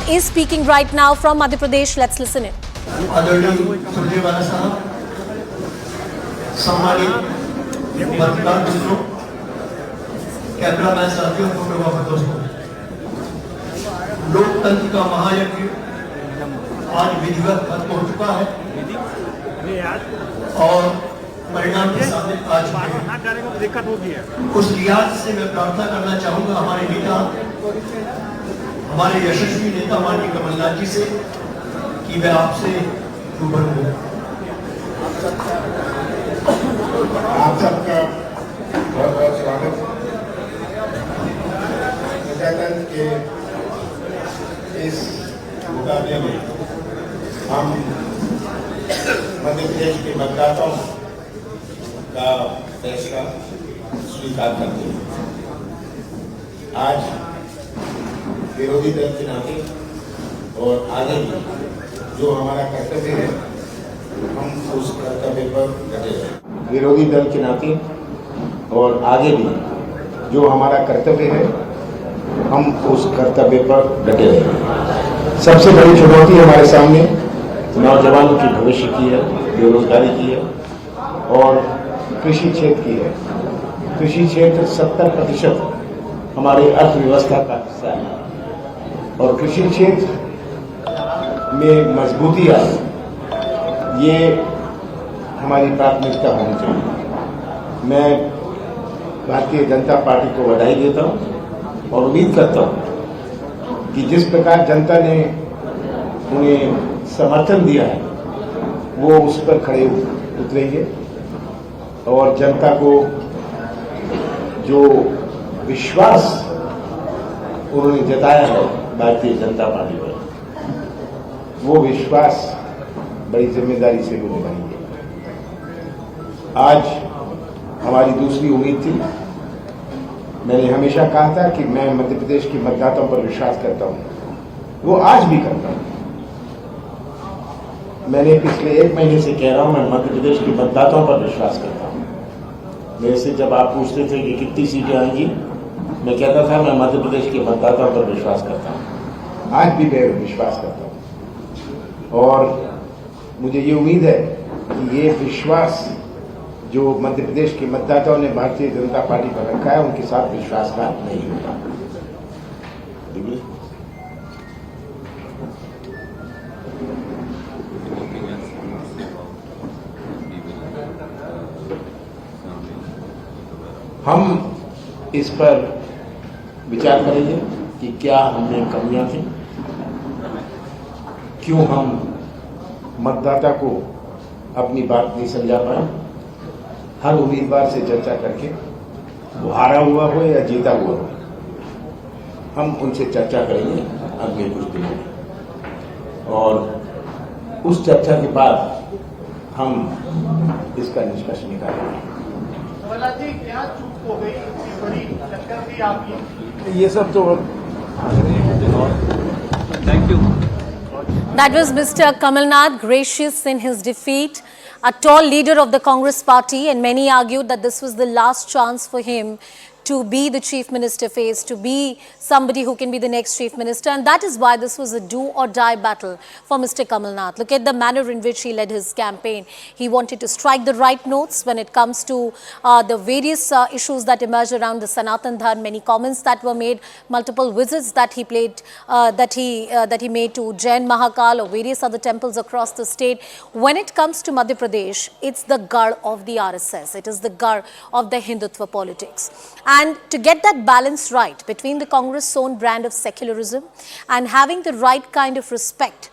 Nath is speaking right now from Madhya Pradesh. Let's listen in. Cameraman साथियों, photographer दोस्तों, लोकतंत्र का महायज्ञ आज विधिवत खत्म हो चुका है और परिणाम के सामने आ चुके हैं। दिक्कत होगी है। उस लिहाज से मैं प्रार्थना करना चाहूंगा हमारे नेता, हमारे यशस्वी नेता माननीय कमल नाथ जी से कि मैं आपसे रूबरू हूं। आप सबका बहुत बहुत स्वागत। प्रजातंत्र के इस मुकाबले में हम मध्य प्रदेश के मतदाताओं का फैसला स्वीकार करते हैं। आज विरोधी दल के नाते और आगे भी जो हमारा कर्तव्य है, हम उस कर्तव्य पर डटे रहें। विरोधी दल के नाते और आगे भी जो हमारा कर्तव्य है, हम उस कर्तव्य पर डटे रहें। सबसे बड़ी चुनौती हमारे सामने नौजवानों की भविष्य की है, बेरोजगारी की है और कृषि क्षेत्र की है। कृषि क्षेत्र 70% हमारी अर्थव्यवस्था का हिस्सा है और कृषि क्षेत्र में मजबूती आए, ये हमारी प्राथमिकता होनी चाहिए। मैं भारतीय जनता पार्टी को बधाई देता हूं और उम्मीद करता हूं कि जिस प्रकार जनता ने उन्हें समर्थन दिया है, वो उस पर खड़े उतरेंगे और जनता को जो विश्वास उन्होंने जताया है भारतीय जनता पार्टी पर, वो विश्वास बड़ी जिम्मेदारी से वो निभाएंगे। आज हमारी दूसरी उम्मीद थी। मैंने हमेशा कहा था कि मैं मध्य प्रदेश के मतदाताओं पर विश्वास करता हूं, वो आज भी करता हूं। मैंने पिछले 1 महीने से कह रहा हूं, मैं मध्य प्रदेश के मतदाताओं पर विश्वास करता हूं। मेरे से जब आप पूछते थे कि कितनी सीटें आएंगी, मैं कहता था मैं मध्य प्रदेश के मतदाताओं पर विश्वास करता हूं। आज भी मैं विश्वास करता हूं और मुझे ये उम्मीद है कि ये विश्वास जो मध्य प्रदेश के मतदाताओं ने भारतीय जनता पार्टी पर रखा है, उनके साथ विश्वासघात नहीं होगा। हम इस पर विचार करेंगे कि क्या हमने कमियां थी, क्यों हम मतदाता को अपनी बात नहीं समझा पाए। हर उम्मीदवार से चर्चा करके, वो हारा हुआ हो या जीता हुआ हो, हम उनसे चर्चा करेंगे अगले कुछ दिनों में और उस चर्चा के बाद हम इसका निष्कर्ष निकालेंगे। क्या चूक हो गई, इतनी बड़ी टक्कर दी आपकी? ये सब तो thank you. That was Mr. Kamal Nath, gracious in his defeat, a tall leader of the Congress party, and many argued that this was the last chance for him to be the chief minister face, to be somebody who can be the next chief minister, and that is why this was a do or die battle for Mr. Kamal Nath. Look at the manner in which he led his campaign. He wanted to strike the right notes when it comes to the various issues that emerged around the Sanatan Dharma, many comments that were made, multiple visits that he played, that he made to Jain Mahakal or various other temples across the state. When it comes to Madhya Pradesh, it's the gar of the RSS. It is the gar of the Hindutva politics. And to get that balance right between the Congress' own brand of secularism and having the right kind of respect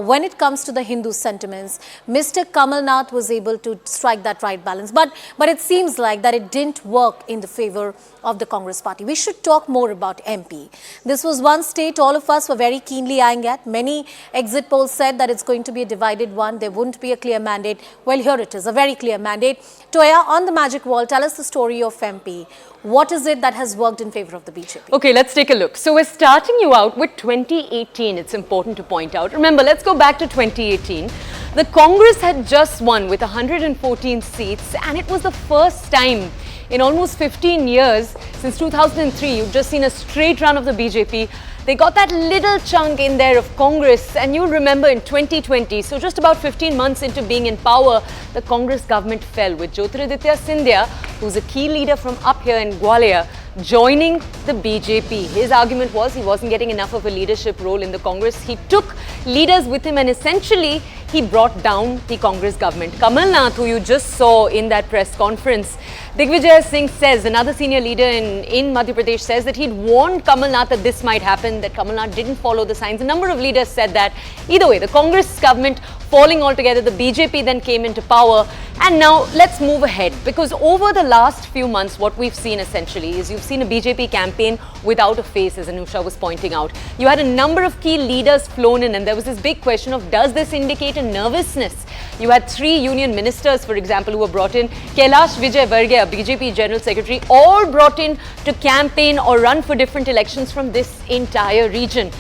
when it comes to the Hindu sentiments, Mr. Kamal Nath was able to strike that right balance. But it seems like that it didn't work in the favor of the Congress party. We should talk more about MP. This was one state all of us were very keenly eyeing at. Many exit polls said that it's going to be a divided one. There wouldn't be a clear mandate. Well, here it is, a very clear mandate. Toya, on the magic wall, tell us the story of MP. What is it that has worked in favor of the BJP? Okay, let's take a look. So we're starting you out with 2018. It's important to point out. Remember, let's go back to 2018. The Congress had just won with 114 seats, and it was the first time in almost 15 years since 2003. You've just seen a straight run of the BJP. They got that little chunk in there of Congress, and you'll remember in 2020, so just about 15 months into being in power, the Congress government fell with Jyotiraditya Scindia, who's a key leader from up here in Gwalior, joining the BJP. His argument was he wasn't getting enough of a leadership role in the Congress. He took leaders with him and essentially he brought down the Congress government. Kamal Nath, who you just saw in that press conference, Digvijay Singh says, another senior leader in Madhya Pradesh, says that he'd warned Kamal Nath that this might happen, that Kamal Nath didn't follow the signs. A number of leaders said that. Either way, the Congress government falling altogether, the BJP then came into power. And now let's move ahead, because over the last few months, what we've seen essentially is you've seen a BJP campaign without a face, as Anusha was pointing out. You had a number of key leaders flown in, and there was this big question of, does this indicate a nervousness? You had 3 union ministers, for example, who were brought in. Kailash Vijay Varghya, BJP General Secretary, all brought in to campaign or run for different elections from this entire region.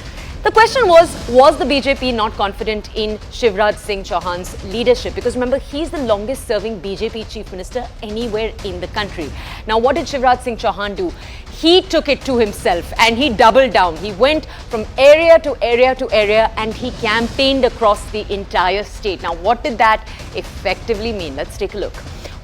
The question was the BJP not confident in Shivraj Singh Chauhan's leadership? Because remember, he's the longest serving BJP chief minister anywhere in the country. Now, what did Shivraj Singh Chauhan do? He took it to himself and he doubled down. He went from area to area to area and he campaigned across the entire state. Now, what did that effectively mean? Let's take a look.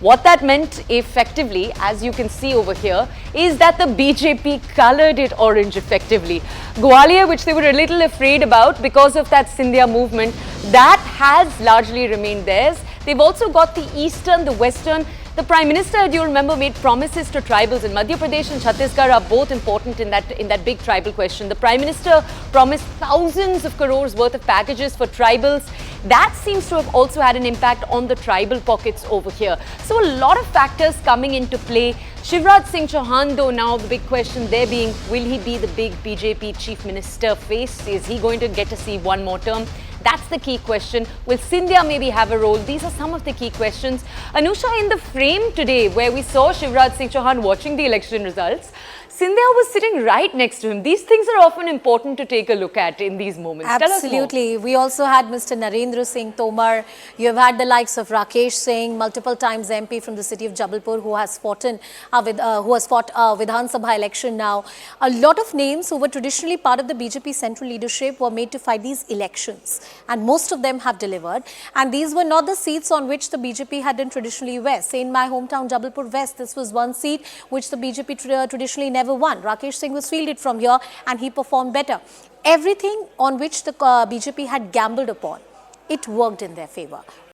What that meant effectively, as you can see over here, is that the BJP coloured it orange effectively. Gwalior, which they were a little afraid about because of that Scindia movement, that has largely remained theirs. They've also got the eastern, the western. The Prime Minister, you remember, made promises to tribals, and Madhya Pradesh and Chhattisgarh are both important in that big tribal question. The Prime Minister promised thousands of crores worth of packages for tribals. That seems to have also had an impact on the tribal pockets over here. So a lot of factors coming into play. Shivraj Singh Chauhan, though, now the big question there being, will he be the big BJP chief minister face? Is he going to get to see one more term? That's the key question. Will Scindia maybe have a role? These are some of the key questions. Anusha, in the frame today where we saw Shivraj Singh Chauhan watching the election results, Scindia was sitting right next to him. These things are often important to take a look at in these moments. Absolutely. We also had Mr. Narendra Singh Tomar. You have had the likes of Rakesh Singh, multiple times MP from the city of Jabalpur, who has fought Vidhan Sabha election now. A lot of names who were traditionally part of the BJP central leadership were made to fight these elections, and most of them have delivered. And these were not the seats on which the BJP had done traditionally West. Say in my hometown Jabalpur West, this was one seat which the BJP traditionally never won. Rakesh Singh was fielded from here and he performed better. Everything on which the BJP had gambled upon, it worked in their favour.